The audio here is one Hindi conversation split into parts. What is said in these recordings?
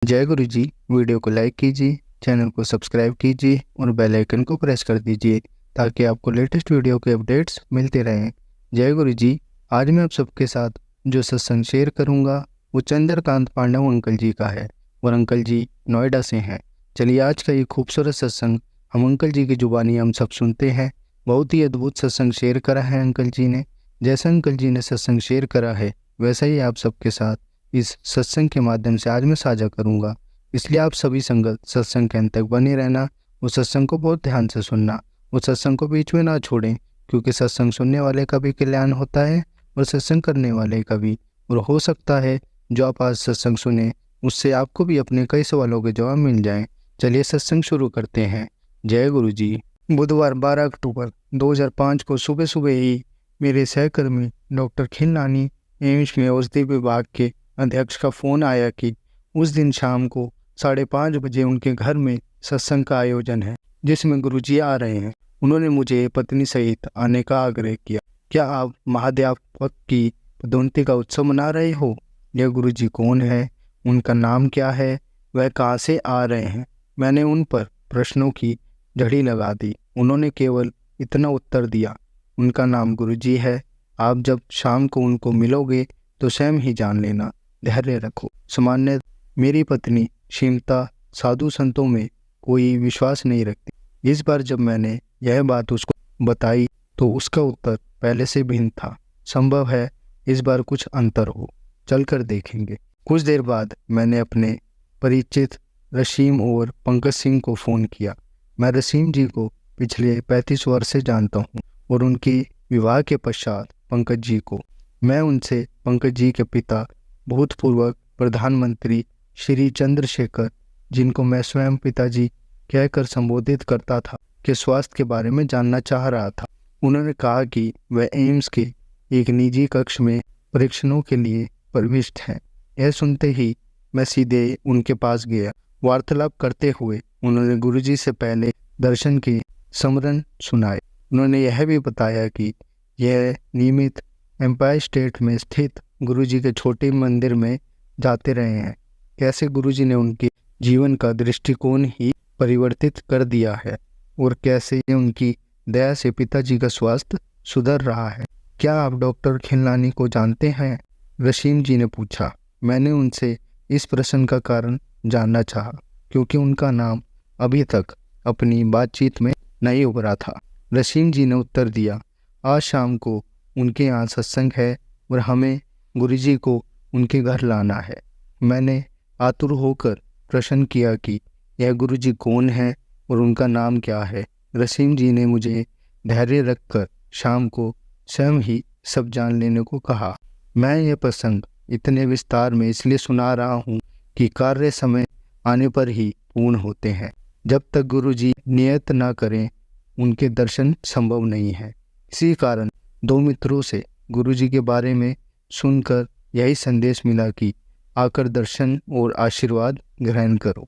जय गुरु जी। वीडियो को लाइक कीजिए, चैनल को सब्सक्राइब कीजिए और बेल आइकन को प्रेस कर दीजिए ताकि आपको लेटेस्ट वीडियो के अपडेट्स मिलते रहें। जय गुरु जी। आज मैं आप सबके साथ जो सत्संग शेयर करूंगा वो चंद्रकांत पांडव अंकल जी का है और अंकल जी नोएडा से हैं। चलिए आज का ये खूबसूरत सत्संग हम अंकल जी की जुबानी हम सब सुनते हैं। बहुत ही अद्भुत सत्संग शेयर करा है अंकल जी ने। जैसा अंकल जी ने सत्संग शेयर करा है वैसा ही आप सबके साथ इस सत्संग के माध्यम से आज मैं साझा करूंगा। इसलिए आप सभी संगत सत्संग के अंत तक बने रहना। उस सत्संग को बहुत ध्यान से सुनना, उस सत्संग को बीच में ना छोड़ें, क्योंकि सत्संग सुनने वाले का भी कल्याण होता है और सत्संग करने वाले का भी। और हो सकता है जो आप आज सत्संग सुने उससे आपको भी अपने कई सवालों के जवाब मिल जाएं। चलिए सत्संग शुरू करते हैं। जय गुरु जी। बुधवार 12 अक्टूबर 2005 को सुबह सुबह ही मेरे सहकर्मी डॉक्टर खिलनानी एम्स में औषधि विभाग के अध्यक्ष का फ़ोन आया कि उस दिन शाम को 5:30 बजे उनके घर में सत्संग का आयोजन है जिसमें गुरुजी आ रहे हैं। उन्होंने मुझे पत्नी सहित आने का आग्रह किया। क्या आप महाध्यापक की पदोन्नति का उत्सव मना रहे हो? यह गुरुजी कौन है, उनका नाम क्या है, वह कहाँ से आ रहे हैं? मैंने उन पर प्रश्नों की झड़ी लगा दी। उन्होंने केवल इतना उत्तर दिया, उनका नाम गुरुजी है। आप जब शाम को उनको मिलोगे तो स्वयं ही जान लेना, धैर्य रखो। सामान्य मेरी पत्नी शिमता साधु संतों में कोई विश्वास नहीं रखती। इस बार जब मैंने यह बात उसको बताई तो उसका उत्तर पहले से भिन्न था। संभव है इस बार कुछ अंतर हो, चलकर देखेंगे। कुछ देर बाद मैंने अपने परिचित रशीम और पंकज सिंह को फ़ोन किया। मैं रशीम जी को पिछले 35 वर्ष से जानता हूँ और उनके विवाह के पश्चात पंकज जी को। मैं उनसे पंकज जी के पिता भूतपूर्व प्रधानमंत्री श्री चंद्रशेखर, जिनको मैं स्वयं पिताजी कहकर संबोधित करता था, के स्वास्थ्य के बारे में जानना चाह रहा था। उन्होंने कहा कि वह एम्स के एक निजी कक्ष में परीक्षणों के लिए प्रविष्ट हैं। यह सुनते ही मैं सीधे उनके पास गया। वार्तालाप करते हुए उन्होंने गुरुजी से पहले दर्शन के स्मरण सुनाए। उन्होंने यह भी बताया कि यह नियमित एम्पायर स्टेट में स्थित गुरुजी के छोटे मंदिर में जाते रहे हैं। कैसे गुरुजी ने उनके जीवन का दृष्टिकोण ही परिवर्तित कर दिया है और कैसे उनकी दया से पिताजी का स्वास्थ्य सुधर रहा है। क्या आप डॉक्टर खिलनानी को जानते हैं? रशीम जी ने पूछा। मैंने उनसे इस प्रश्न का कारण जानना चाहा क्योंकि उनका नाम अभी तक अपनी बातचीत में नहीं उभरा था। रशीम जी ने उत्तर दिया, आज शाम को उनके यहाँ सत्संग है और हमें गुरुजी को उनके घर लाना है। मैंने आतुर होकर प्रश्न किया कि यह गुरुजी कौन है और उनका नाम क्या है। रसीम जी ने मुझे धैर्य रखकर शाम को स्वयं ही सब जान लेने को कहा। मैं यह प्रसंग इतने विस्तार में इसलिए सुना रहा हूँ कि कार्य समय आने पर ही पूर्ण होते हैं। जब तक गुरुजी नियत ना करें उनके दर्शन संभव नहीं है। इसी कारण दो मित्रों से गुरुजी के बारे में सुनकर यही संदेश मिला कि आकर दर्शन और आशीर्वाद ग्रहण करो।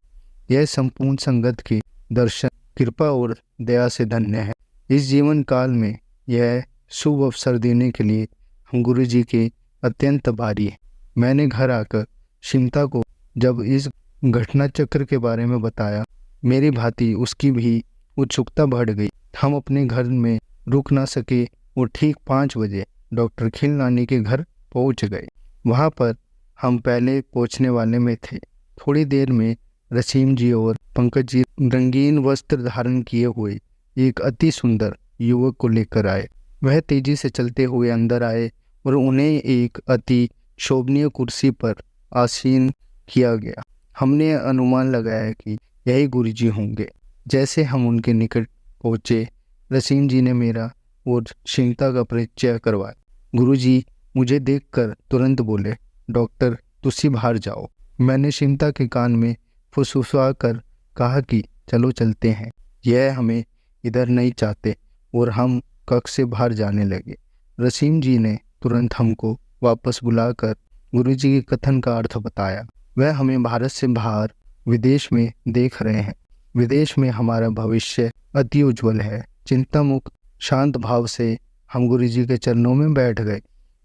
यह संपूर्ण संगत के दर्शन कृपा और दया से धन्य है। इस जीवन काल में यह शुभ अवसर देने के लिए हम गुरुजी के अत्यंत आभारी हैं। मैंने घर आकर शिमता को जब इस घटना चक्र के बारे में बताया, मेरी भांति उसकी भी उत्सुकता बढ़ गई। हम अपने घर में रुक ना सके और ठीक 5 बजे डॉक्टर खिलनानी के घर पहुंच गए। वहां पर हम पहले पहुंचने वाले में थे। थोड़ी देर में रसीम जी और पंकज जी रंगीन वस्त्र धारण किए हुए एक अति सुंदर युवक को लेकर आए। वह तेजी से चलते हुए अंदर आए और उन्हें एक अति शोभनीय कुर्सी पर आसीन किया गया। हमने अनुमान लगाया कि यही गुरुजी होंगे। जैसे हम उनके निकट पहुंचे, रसीम जी ने मेरा और शिमता का परिचय करवाया। गुरुजी मुझे देखकर तुरंत बोले, डॉक्टर तुसी बाहर जाओ। मैंने शिमता के कान में फुसफुसा कर कहा कि चलो चलते हैं, यह हमें इधर नहीं चाहते, और हम कक्ष से बाहर जाने लगे। रसीम जी ने तुरंत हमको वापस बुलाकर गुरुजी के कथन का अर्थ बताया। वह हमें भारत से बाहर विदेश में देख रहे हैं। विदेश में हमारा भविष्य अति उज्ज्वल है। चिंता मुक्त शांत भाव से हम गुरुजी के चरणों में बैठ गए।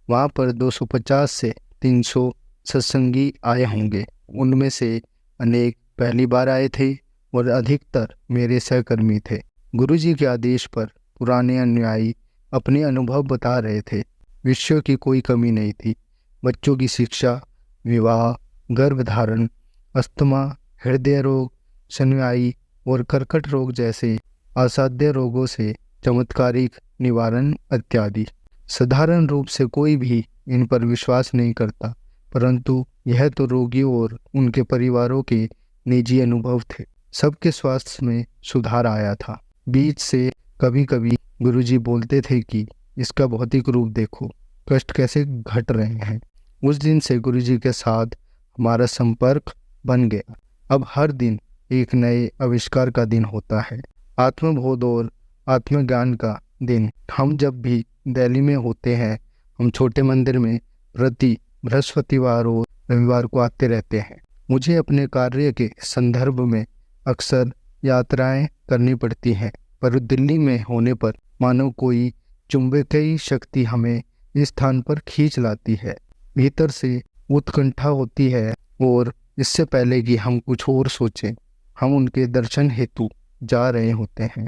वहाँ पर 250 से 300 सत्संगी आए होंगे। उनमें से अनेक पहली बार आए थे और अधिकतर मेरे सहकर्मी थे। गुरुजी के आदेश पर पुराने अनुयायी अपने अनुभव बता रहे थे। विषयों की कोई कमी नहीं थी। बच्चों की शिक्षा, विवाह, गर्भधारण, अस्थमा, हृदय रोग, स्नायु और कर्कट रोग जैसे असाध्य रोगों से चमत्कारिक निवारण इत्यादि। साधारण रूप से कोई भी इन पर विश्वास नहीं करता, परंतु यह तो रोगियों और उनके परिवारों के निजी अनुभव थे। सबके स्वास्थ्य में सुधार आया था। बीच से कभी कभी गुरुजी बोलते थे कि इसका भौतिक रूप देखो, कष्ट कैसे घट रहे हैं। उस दिन से गुरुजी के साथ हमारा संपर्क बन गया। अब हर दिन एक नए आविष्कार का दिन होता है, आत्मबोध और आत्मज्ञान का दिन। हम जब भी दिल्ली में होते हैं, हम छोटे मंदिर में प्रति बृहस्पतिवार और रविवार को आते रहते हैं। मुझे अपने कार्य के संदर्भ में अक्सर यात्राएं करनी पड़ती हैं, पर दिल्ली में होने पर मानो कोई चुंबकीय शक्ति हमें इस स्थान पर खींच लाती है। भीतर से उत्कंठा होती है और इससे पहले कि हम कुछ और सोचें, हम उनके दर्शन हेतु जा रहे होते हैं।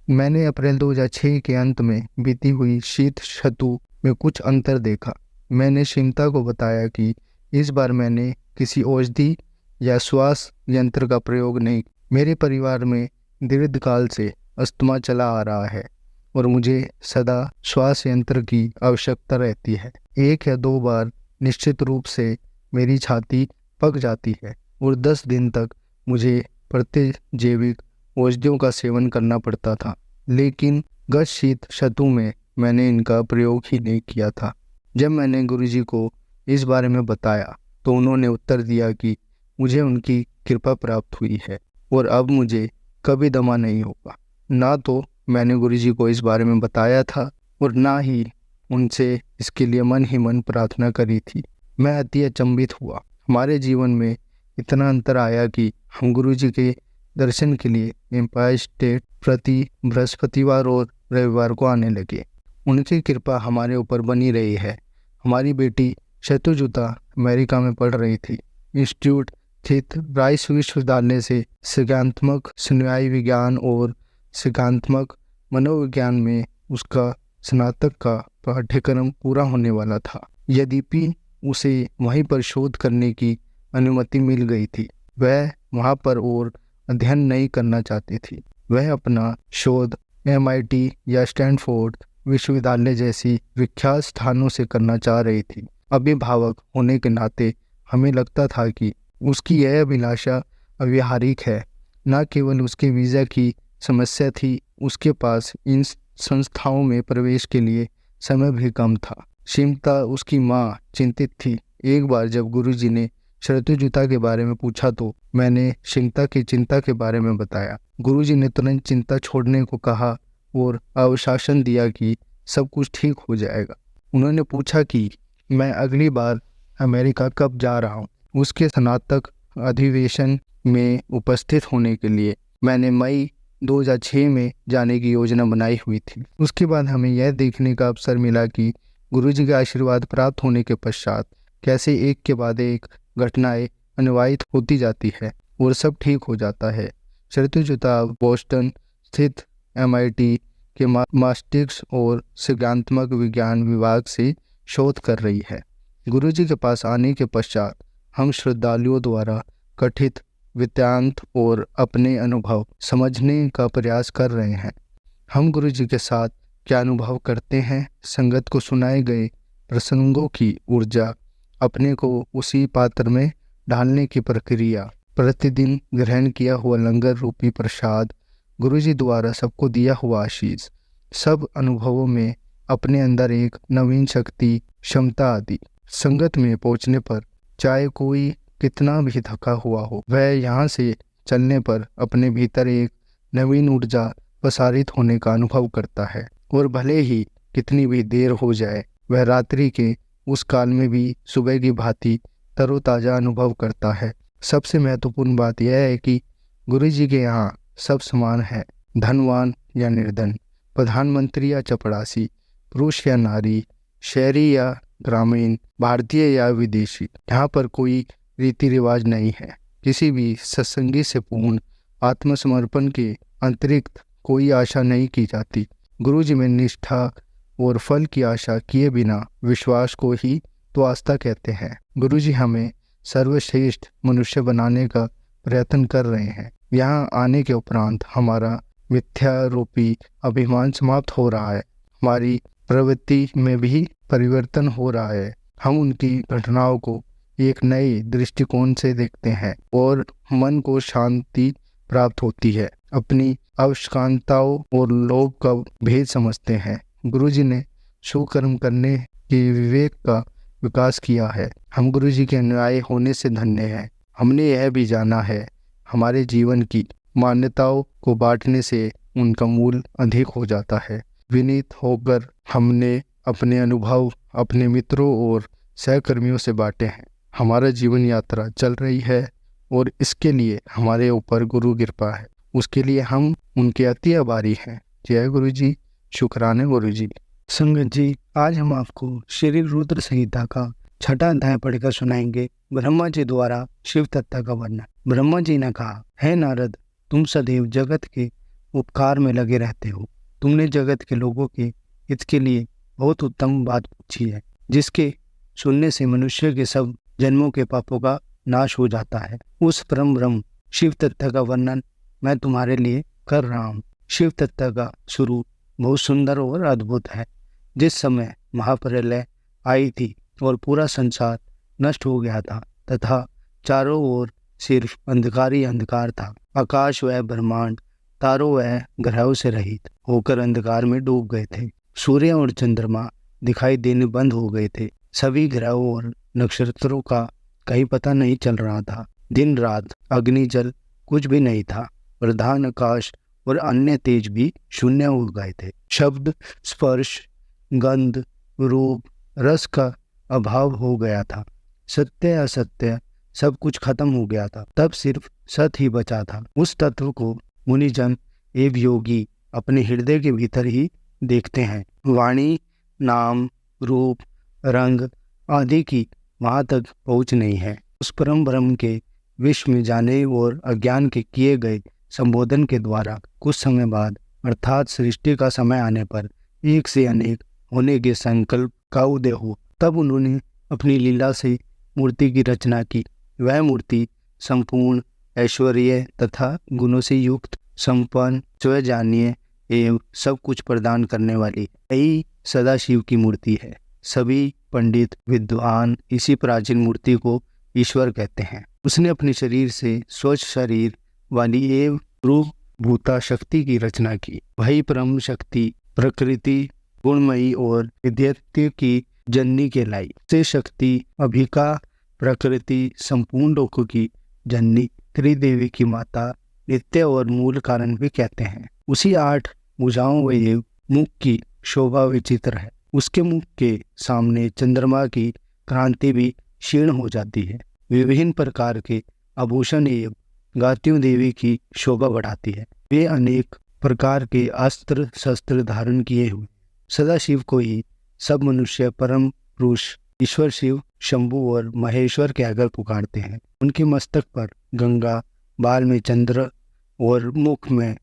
मैंने अप्रैल 2006 के अंत में बीती हुई शीत ऋतु में कुछ अंतर देखा। मैंने शिमता को बताया कि इस बार मैंने किसी औषधि या श्वास यंत्र का प्रयोग नहीं। मेरे परिवार में दीर्घकाल से अस्थमा चला आ रहा है और मुझे सदा श्वास यंत्र की आवश्यकता रहती है। 1 या 2 बार निश्चित रूप से मेरी छाती पक जाती है और 10 दिन तक मुझे प्रतिजैविक औषधियों का सेवन करना पड़ता था, लेकिन गत शीत ऋतु में मैंने इनका प्रयोग ही नहीं किया था। जब मैंने गुरुजी को इस बारे में बताया तो उन्होंने उत्तर दिया कि मुझे उनकी कृपा प्राप्त हुई है और अब मुझे कभी दमा नहीं होगा। ना तो मैंने गुरुजी को इस बारे में बताया था और ना ही उनसे इसके लिए मन ही मन प्रार्थना करी थी। मैं अति अचंभित हुआ। हमारे जीवन में इतना अंतर आया कि हम गुरुजी के दर्शन के लिए एम्पायर स्टेट प्रति बृहस्पतिवार और रविवार को आने लगे। उनकी कृपा हमारे ऊपर बनी रही है। हमारी बेटी शतुजुता अमेरिका में पढ़ रही थी। इंस्टीट्यूट स्थित राइस विश्वविद्यालय से सिद्धांतात्मक स्नायु विज्ञान और सिद्धांतात्मक मनोविज्ञान में उसका स्नातक का पाठ्यक्रम पूरा होने वाला था। यद्यपि उसे वहीं पर शोध करने की अनुमति मिल गई थी, वह वहां पर और अध्ययन नहीं करना चाहती थी। वह अपना शोध MIT या स्टैनफोर्ड विश्वविद्यालय जैसी विख्यात स्थानों से करना चाह रही थी। अभिभावक होने के नाते हमें लगता था कि उसकी यह अभिलाषा अव्यावहारिक है। न केवल उसके वीज़ा की समस्या थी, उसके पास इन संस्थाओं में प्रवेश के लिए समय भी कम था। शिमता, उसकी माँ, चिंतित थी। एक बार जब गुरुजी ने शतुजुता के बारे में पूछा तो मैंने शिमता की चिंता के बारे में बताया। गुरुजी ने तुरंत चिंता छोड़ने को कहा और आश्वासन दिया कि सब कुछ ठीक हो जाएगा। उन्होंने पूछा कि मैं अगली बार अमेरिका कब जा रहा हूँ। उसके स्नातक अधिवेशन में उपस्थित होने के लिए मैंने मई 2006 में जाने की योजना बनाई हुई थी। उसके बाद हमें यह देखने का अवसर मिला कि गुरुजी के आशीर्वाद प्राप्त होने के पश्चात कैसे एक के बाद एक घटनाएं अनुवाहित होती जाती है और सब ठीक हो जाता है। शतुजुता बोस्टन स्थित MIT के मास्टिक्स और सिद्धांतात्मक विज्ञान विभाग से शोध कर रही है। गुरुजी के पास आने के पश्चात हम श्रद्धालुओं द्वारा कथित वृत्तांत और अपने अनुभव समझने का प्रयास कर रहे हैं। हम गुरुजी के साथ क्या अनुभव करते हैं, संगत को सुनाए गए प्रसंगों की ऊर्जा, अपने को उसी पात्र में ढालने की प्रक्रिया, प्रतिदिन ग्रहण किया हुआ लंगर रूपी प्रसाद, गुरुजी द्वारा सबको दिया हुआ आशीष, सब अनुभवों में अपने अंदर एक नवीन शक्ति, क्षमता आदि। संगत में पहुंचने पर चाहे कोई कितना भी थका हुआ हो, वह यहाँ से चलने पर अपने भीतर एक नवीन ऊर्जा प्रसारित होने का अनुभव करता है और भले ही कितनी भी देर हो जाए, वह रात्रि के उस काल में भी सुबह की भांति तरोताज़ा अनुभव करता है। सबसे महत्वपूर्ण बात यह है कि गुरुजी के यहाँ सब समान है, धनवान या निर्धन, प्रधानमंत्री या चपरासी, पुरुष या नारी, शहरी या ग्रामीण, भारतीय या विदेशी। यहाँ पर कोई रीति रिवाज नहीं है। किसी भी सत्संगी से पूर्ण आत्मसमर्पण के अतिरिक्त कोई आशा नहीं की जाती। गुरु जी में निष्ठा और फल की आशा किए बिना विश्वास को ही तो आस्था कहते हैं। गुरु जी हमें सर्वश्रेष्ठ मनुष्य बनाने का प्रयत्न कर रहे हैं। यहाँ आने के उपरांत हमारा मिथ्यारूपी अभिमान समाप्त हो रहा है, हमारी प्रवृत्ति में भी परिवर्तन हो रहा है। हम उनकी घटनाओं को एक नए दृष्टिकोण से देखते हैं और मन को शांति प्राप्त होती है। अपनी अवशकांताओं और लोभ का भेद समझते हैं। गुरुजी ने सुकर्म करने के विवेक का विकास किया है। हम गुरुजी के अनुयायी होने से धन्य हैं। हमने यह भी जाना है, हमारे जीवन की मान्यताओं को बांटने से उनका मूल अधिक हो जाता है। विनीत होकर हमने अपने अनुभव अपने मित्रों और सहकर्मियों से बांटे हैं। हमारा जीवन यात्रा चल रही है और इसके लिए हमारे ऊपर गुरु कृपा है। उसके लिए हम उनके अति आभारी हैं। जय गुरु जी, शुक्राने गुरु जी। संगत जी, आज हम आपको श्री रुद्र संहिता का 6वां अध्याय पढ़कर सुनाएंगे। ब्रह्मा जी द्वारा शिव तत्व का वर्णन। ब्रह्मा जी ने कहा, हे नारद, तुम सदैव जगत के उपकार में लगे रहते हो। तुमने जगत के लोगों के हित के लिए बहुत उत्तम बात पूछी है, जिसके सुनने से मनुष्य के सब जन्मों के पापों का नाश हो जाता है। उस परम ब्रह्म शिव तत्व का वर्णन मैं तुम्हारे लिए कर रहा हूँ। शिव तत्व का स्वरूप बहुत सुंदर और अद्भुत है। जिस समय महाप्रलय आई थी और पूरा संसार नष्ट हो गया था तथा चारों ओर सिर्फ अंधकार ही अंधकार था, आकाश व ब्रह्मांड तारों व ग्रहों से रहित होकर अंधकार में डूब गए थे। सूर्य और चंद्रमा दिखाई देने बंद हो गए थे। सभी ग्रहों और नक्षत्रों का कहीं पता नहीं चल रहा था। दिन रात अग्नि जल कुछ भी नहीं था। प्रधान आकाश और अन्य तेज भी शून्य हो गए थे। शब्द, स्पर्श, गंध, रूप, रस का अभाव हो गया था। सत्य असत्य सब कुछ खत्म हो गया था। तब सिर्फ सत ही बचा था। उस तत्व को मुनिजन एवं योगी अपने हृदय के भीतर ही देखते हैं। वाणी, नाम, रूप, रंग आदि की वहां तक पहुंच नहीं है। उस परम ब्रह्म के विश्व में जाने और अज्ञान के किए गए संबोधन के द्वारा कुछ समय बाद अर्थात सृष्टि का समय आने पर एक से अनेक होने के संकल्प का उदय हो, तब उन्होंने अपनी लीला से मूर्ति की रचना की। वह मूर्ति संपूर्ण ऐश्वर्य तथा गुणों से युक्त, संपन्न, स्वजानीय एवं सब कुछ प्रदान करने वाली यही सदाशिव की मूर्ति है। सभी पंडित विद्वान इसी प्राचीन मूर्ति को ईश्वर कहते हैं। उसने अपने शरीर से स्वच्छ शरीर वाली एवं रूप भूता शक्ति की रचना की। वही परम शक्ति प्रकृति गुणमयी और विद्यत्य की जननी कहलाई। से शक्ति अभिका प्रकृति संपूर्ण लोकों की जननी त्रिदेवी की माता नित्य और मूल कारण भी कहते हैं। उसी 8 भुजाओं व मुख की शोभा विचित्र है। उसके मुख के सामने चंद्रमा की क्रांति भी क्षीण हो जाती है। विभिन्न प्रकार के आभूषण एवं गात्यों देवी की शोभा बढ़ाती है। वे अनेक प्रकार के अस्त्र शस्त्र धारण किए हुए सदाशिव को ही सब मनुष्य परम पुरुष ईश्वर शिव शंभु और महेश्वर के आगे पुकारते हैं। उनके मस्तक पर गंगा, बाल में चंद्र और मुख में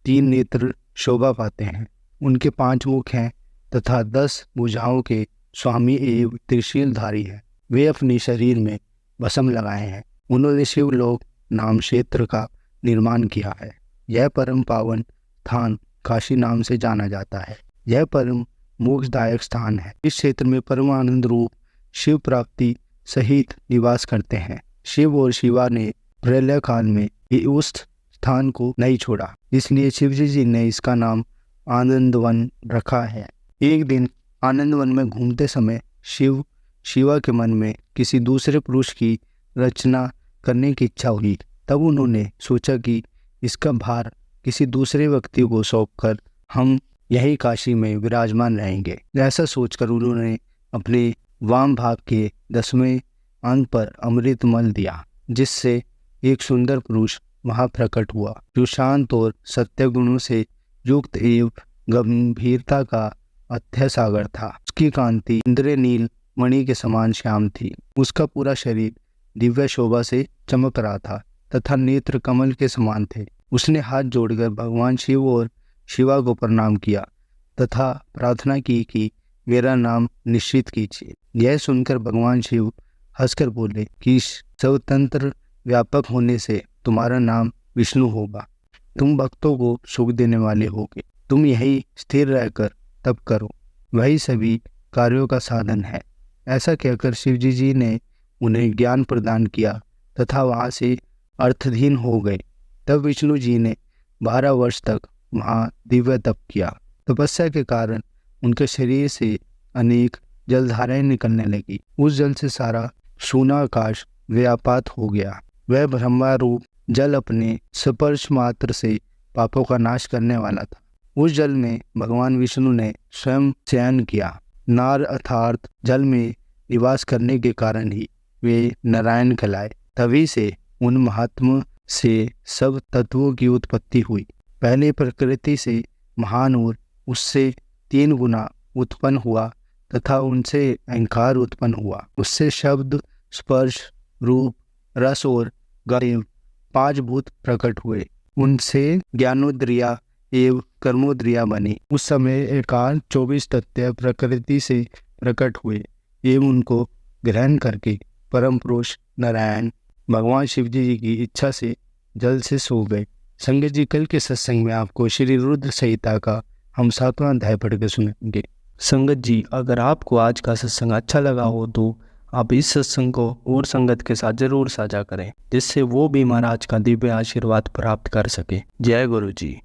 3 नेत्र शोभा पाते हैं। उनके 5 मुख हैं तथा 10 भुजाओं के स्वामी एवं त्रिशूलधारी हैं। वे अपने शरीर में भस्म लगाए हैं। उन्होंने शिवलोक नाम क्षेत्र का निर्माण किया है। यह परम पावन स्थान काशी नाम से जाना जाता है। यह परम मोक्षदायक स्थान है। इस क्षेत्र में परमानंद रूप शिव प्राप्ति सहित निवास करते हैं। शिव और शिवा ने प्रलय काल में ही उस स्थान को नहीं छोड़ा, इसलिए शिवजी जी ने इसका नाम आनंदवन रखा है। एक दिन आनंदवन में घूमते समय शिवा के मन में किसी दूसरे पुरुष की रचना करने की इच्छा हुई। तब उन्होंने सोचा कि इसका भार किसी दूसरे व्यक्ति को सौंपकर हम यही काशी में विराजमान रहेंगे। ऐसा सोचकर उन्होंने अपने वाम भाग के 10वें अंग पर अमृत मल दिया, जिससे एक सुंदर पुरुष वहां प्रकट हुआ, जो शांत और सत्य गुणों से युक्त एवं गंभीरता का अथय सागर था। उसकी कांति इंद्रनील मणि के समान श्याम थी। उसका पूरा शरीर दिव्य शोभा से चमक रहा था। तथा नेत्र कमल के समान थे। उसने हाथ जोड़कर भगवान शिव और शिवा को प्रणाम किया तथा प्रार्थना की कि मेरा नाम निश्चित कीजिए। यह सुनकर भगवान शिव हंसकर बोले कि सर्वतंत्र व्यापक होने से तुम्हारा नाम विष्णु होगा। तुम भक्तों को सुख देने वाले होगे। तुम यही स्थिर रहकर तप करो, वही सभी कार्यों का साधन है। ऐसा कहकर शिवजी जी ने उन्हें ज्ञान प्रदान किया तथा वहाँ से अर्थहीन हो गए। तब विष्णु जी ने 12 वर्ष तक वहाँ दिव्य तप किया। तपस्या के कारण उनके शरीर से अनेक जलधाराएं निकलने लगी। उस जल से सारा सूना आकाश व्यापात हो गया। वह ब्रह्मा रूप जल अपने स्पर्श मात्र से पापों का नाश करने वाला था। उस जल में भगवान विष्णु ने स्वयं शयन किया। नार अर्थात जल में निवास करने के कारण ही वे नारायण कहलाए। तभी से उन महात्मा से सब तत्वों की उत्पत्ति हुई। पहले प्रकृति से महान और उससे 3 गुना उत्पन्न हुआ तथा उनसे अहंकार उत्पन्न हुआ। उससे शब्द, स्पर्श, रूप, रस और गंध 5 भूत प्रकट हुए। उनसे ज्ञानोद्रिया एवं कर्मोद्रिया बनी। उस समय एकांत 24 तत्व प्रकृति से प्रकट हुए एवं उनको ग्रहण करके परम पुरुष नारायण भगवान शिव जी की इच्छा से जल से सो गए। संगत जी, कल के सत्संग में आपको श्री रुद्र संहिता का हम 7वां अध्याय पढ़ के सुनेंगे। संगत जी, अगर आपको आज का सत्संग अच्छा लगा हो तो आप इस सत्संग को और संगत के साथ जरूर साझा करें, जिससे वो भी महाराज का दिव्य आशीर्वाद प्राप्त कर सके। जय गुरु जी।